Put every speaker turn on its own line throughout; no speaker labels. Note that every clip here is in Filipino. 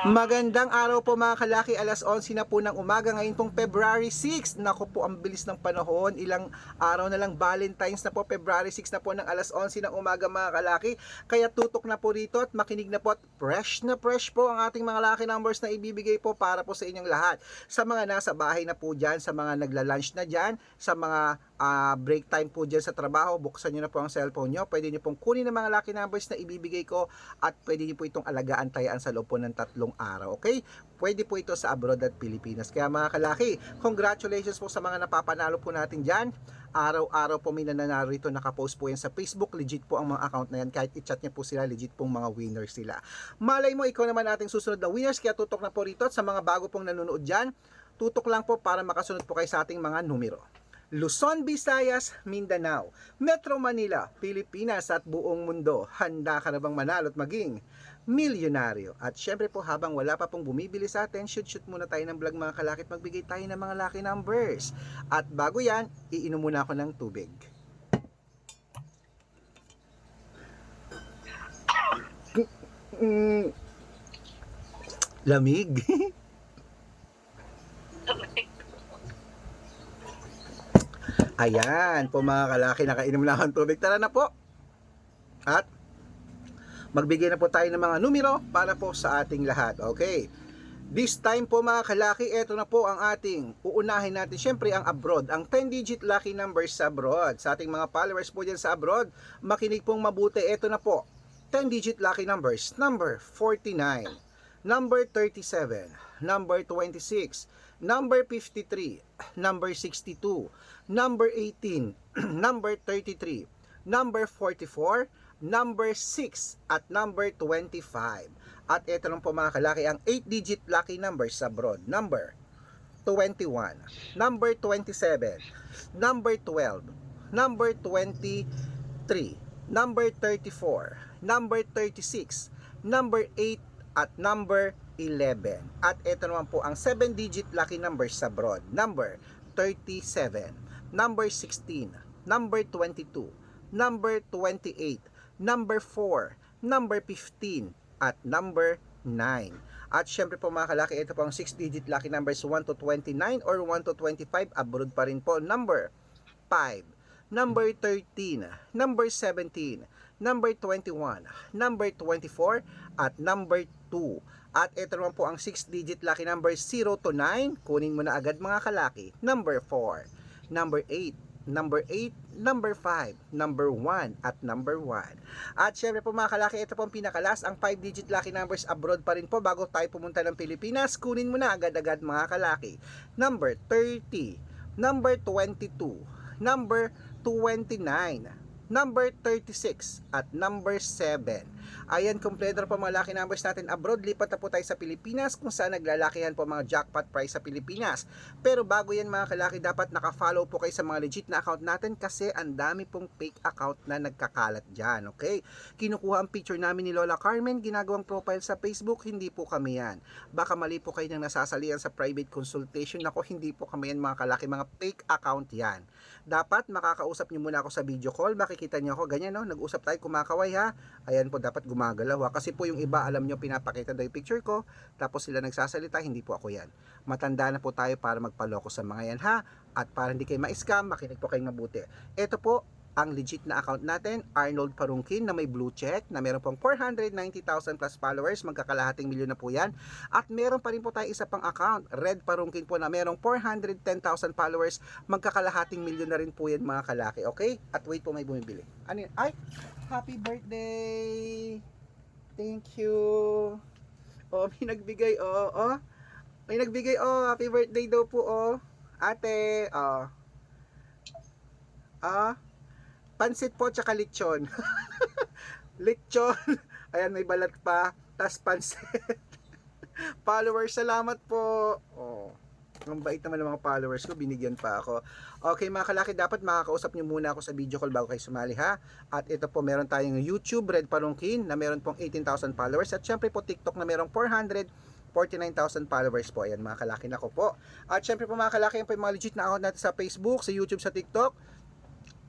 Magandang araw po mga kalaki, alas 11 na po ng umaga ngayon pong February 6. Nako po, ang bilis ng panahon, ilang araw na lang Valentine's na po, February 6 na po ng alas 11 ng umaga mga kalaki. Kaya tutok na po rito at makinig na po at fresh na fresh po ang ating mga lucky numbers na ibibigay po para po sa inyong lahat. Sa mga nasa bahay na po dyan, sa mga nagla-lunch na dyan, sa mga break time po dyan sa trabaho, buksan nyo na po ang cellphone nyo, pwede nyo pong kunin ang mga lucky numbers na ibibigay ko at pwede nyo po itong alagaan tayaan sa loob po ng 3 araw, okay? Pwede po ito sa abroad at Pilipinas. Kaya mga kalaki, congratulations po sa mga napapanalo po natin dyan. Araw-araw po may nananalo rito, nakapost po yan sa Facebook, legit po ang mga account na yan, kahit i-chat niya po sila, legit pong mga winners sila. Malay mo, ikaw naman ating susunod na winners, kaya tutok na po rito at sa mga bago pong nanonood dyan, tutok lang po para makasunod po kayo sa ating mga numero. Luzon, Visayas, Mindanao, Metro Manila, Pilipinas at buong mundo. Handa ka na bang manalo at maging milyonaryo? At syempre po, habang wala pa pong bumibili sa atin, shoot muna tayo ng vlog mga kalakit, magbigay tayo ng mga lucky numbers. At bago yan, iinom muna ako ng tubig. Lamig. Ayan po mga kalaki, nakainom na akong tubig. Tara na po. At magbigay na po tayo ng mga numero para po sa ating lahat. Okay. This time po mga kalaki, eto na po ang ating uunahin natin. Syempre ang abroad, ang 10-digit lucky numbers sa abroad. Sa ating mga followers po dyan sa abroad, makinig pong mabuti. Eto na po, 10-digit lucky numbers. Number 49, number 37, number 26, number 53, number 62, number 18, number 33, number 44, number 6, at number 25. At ito lang po mga kalaki, ang 8-digit lucky numbers sa abroad. Number 21, number 27, number 12, number 23, number 34, number 36, number 8, at number 11. At ito naman po ang 7-digit lucky numbers sa abroad. Number 37, number 16, number 22, number 28, number 4, number 15, at number 9. At syempre po mga kalaki, ito po ang 6-digit lucky numbers 1 to 29 or 1 to 25, abroad pa rin po. Number 5, number 13, number 17, number 21, number 24, at number 2. At ito naman po ang 6-digit lucky numbers 0 to 9. Kunin mo na agad mga kalaki. Number 4, number 8, number 8, number 5, number 1, at number 1. At syempre po mga kalaki, ito po ang pinakalas, ang 5-digit lucky numbers abroad pa rin po bago tayo pumunta ng Pilipinas. Kunin mo na agad-agad mga kalaki. Number 30, number 22, number 29, number 36, at number 7. Ayan, kompleto na po mga lucky numbers natin abroad. Lipat na po tayo sa Pilipinas kung saan naglalakihan po mga jackpot prize sa Pilipinas. Pero bago yan mga kalaki, dapat nakafollow po kayo sa mga legit na account natin kasi ang dami pong fake account na nagkakalat dyan, okay? Kinukuha ang picture namin ni Lola Carmen, ginagawang profile sa Facebook, hindi po kami yan. Baka mali po kayo nang nasasalihan sa private consultation. Ako, hindi po kami yan mga kalaki, mga fake account yan. Dapat makakausap nyo muna ako sa video call, makikita nyo ako, ganyan no, nag-usap tayo, kumakaway ha. Ayan po, dapat gumagalaw ha. Kasi po yung iba, alam nyo, pinapakita daw yung picture ko, tapos sila nagsasalita, hindi po ako yan. Matanda na po tayo para magpaloko sa mga yan ha. At para hindi kayo ma-scam, makinig po kayong mabuti. Ito po, ang legit na account natin, Arnold Parungkin na may blue check, na meron pong 490,000 plus followers, magkakalahating milyon na po yan. At meron pa rin po tayo isa pang account, Red Parungkin po na merong 410,000 followers, magkakalahating milyon na rin po yan mga kalaki, okay? At wait po, may bumibili. Ano yun? Ay, happy birthday! Thank you! Oh, may nagbigay, oh. May nagbigay, happy birthday daw po, Ate, pansit po tsaka lechon. Lechon. Ayan, may balat pa. Tas pansit. Followers, salamat po. Ang bait naman ng mga followers ko. Binigyan pa ako. Okay mga kalaki, dapat makakausap nyo muna ako sa video call bago kayo sumali ha. At ito po, meron tayong YouTube, Red Parungkin, na meron pong 18,000 followers. At syempre po, TikTok na merong 449,000 followers po. Ayan mga kalaki, na ko po. At syempre po mga kalaki, yung po yung mga legit na account natin sa Facebook, sa YouTube, sa TikTok.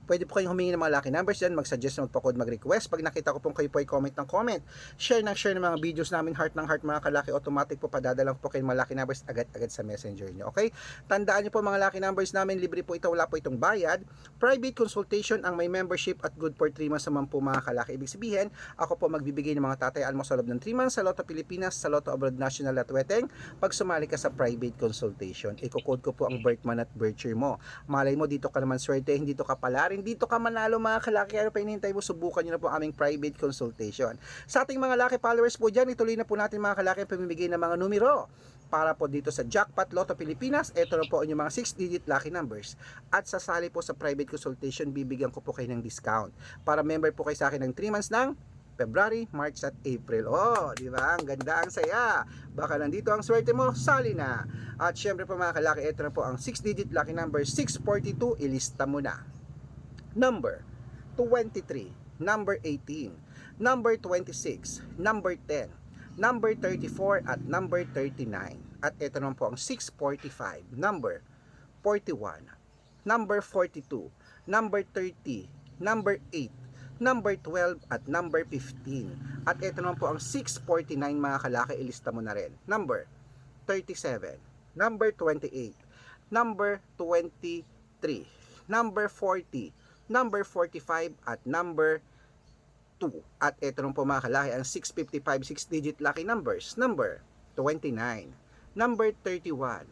Pwede po kayong humingi ng mga lucky numbers dyan, mag-suggest, magpa-code, mag-request. Pag nakita ko pong kayo po ay comment ng comment, share ng mga videos namin, heart ng heart mga kalaki, automatic po padadala po kayo mga lucky numbers agad-agad sa messenger nyo. Okay? Tandaan nyo po mga lucky numbers namin, libre po ito, wala po itong bayad. Private consultation ang may membership at good for 3 months naman po mga kalaki. Ibig sabihin, ako po magbibigay ng mga tatayaan mo sa loob ng 3 months sa Lotto Pilipinas, sa Lotto Abroad National at Weteng. Pag sumali ka sa private consultation, i-code ko po ang birth month at birth year mo. Malay mo, dito ka naman swerte, hindi dito ka palarin, dito ka manalo mga kalaki. Ano pa hinihintay mo? Subukan nyo na po aming private consultation. Sa ating mga lucky followers po dyan, ituloy na po natin mga kalaki pamimigay ng mga numero para po dito sa Jackpot Lotto Pilipinas. Ito na po yung mga 6-digit lucky numbers. At sasali po sa private consultation, bibigyan ko po kayo ng discount. Para member po kayo sa akin ng 3 months ng February, March at April. Oh, di ba? Ang ganda, ang saya. Baka nandito ang swerte mo, sali na. At syempre po mga kalaki, ito na po ang 6-digit lucky number 642. Ilista mo na. Number 23, number 18, number 26, number 10, number 34 at number 39. At ito naman po ang 645, number 41, number 42, number 30, number 8, number 12 at number 15. At ito naman po ang 649 mga kalaki, ilista mo na rin. Number 37, number 28, number 23, number 40, number 45 at number 2. At ito naman po mga kalaki ang 655 6-digit lucky numbers. Number 29, number 31,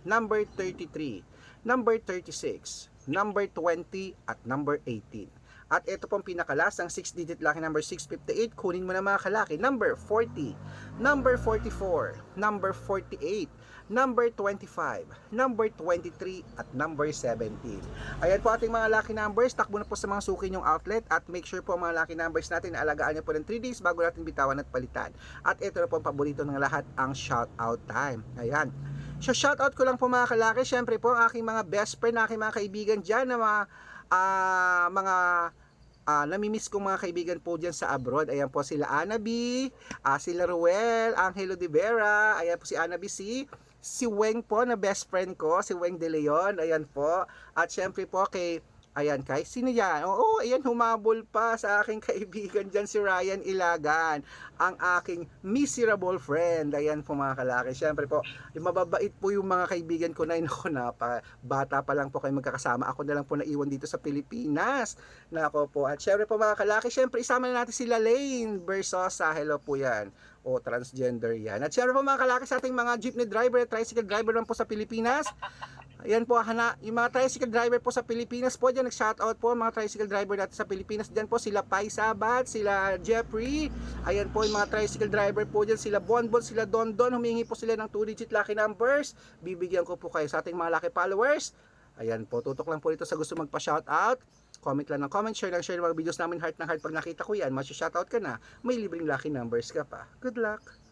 number 33, number 36, number 20 at number 18. At ito pong pinakalasang 6-digit lucky number 658, kunin mo na mga kalaki. Number 40, number 44, number 48, number 25, number 23 at number 17. Ayan po ating mga lucky numbers. Takbo na po sa mga suki nyong outlet at make sure po mga lucky numbers natin na alagaan nyo po ng 3 days bago natin bitawan at palitan. At ito na po ang paborito ng lahat, ang shout out time. Ayan. So shout out ko lang po mga kalaki, syempre po ang aking mga best friend, aking mga kaibigan dyan na namimiss kong mga kaibigan po dyan sa abroad. Ayan po sila Anabi, sila Ruel, Angelo de Vera, ayan po si Anabi, si Weng po na best friend ko, si Weng de Leon, ayan po. At syempre po kay sino yan? Oo, ayan, humabol pa sa aking kaibigan dyan, si Ryan Ilagan, ang aking miserable friend. Ayan po mga kalaki. Siyempre po, mababait po yung mga kaibigan ko na bata pa lang po kayo magkakasama. Ako na lang po naiwan dito sa Pilipinas. Nako po. At siyempre po mga kalaki, siyempre isama na natin sila Lane Versosa. Hello po yan. O transgender yan. At siyempre po mga kalaki sa ating mga jeepney driver at tricycle driver lang po sa Pilipinas. Ayan po, yung mga tricycle driver po sa Pilipinas po dyan, nag-shoutout po mga tricycle driver natin sa Pilipinas. Dyan po sila Pai Sabat, sila Jeffrey. Ayan po yung mga tricycle driver po dyan, sila Bonbon, sila Dondon. Humingi po sila ng 2-digit lucky numbers. Bibigyan ko po kayo sa ating mga lucky followers. Ayan po, tutok lang po dito sa gusto magpa-shoutout. Comment lang ng comment, share ng mga videos namin, heart ng heart. Pag nakita ko yan, masya-shoutout ka na, may libreng lucky numbers ka pa. Good luck!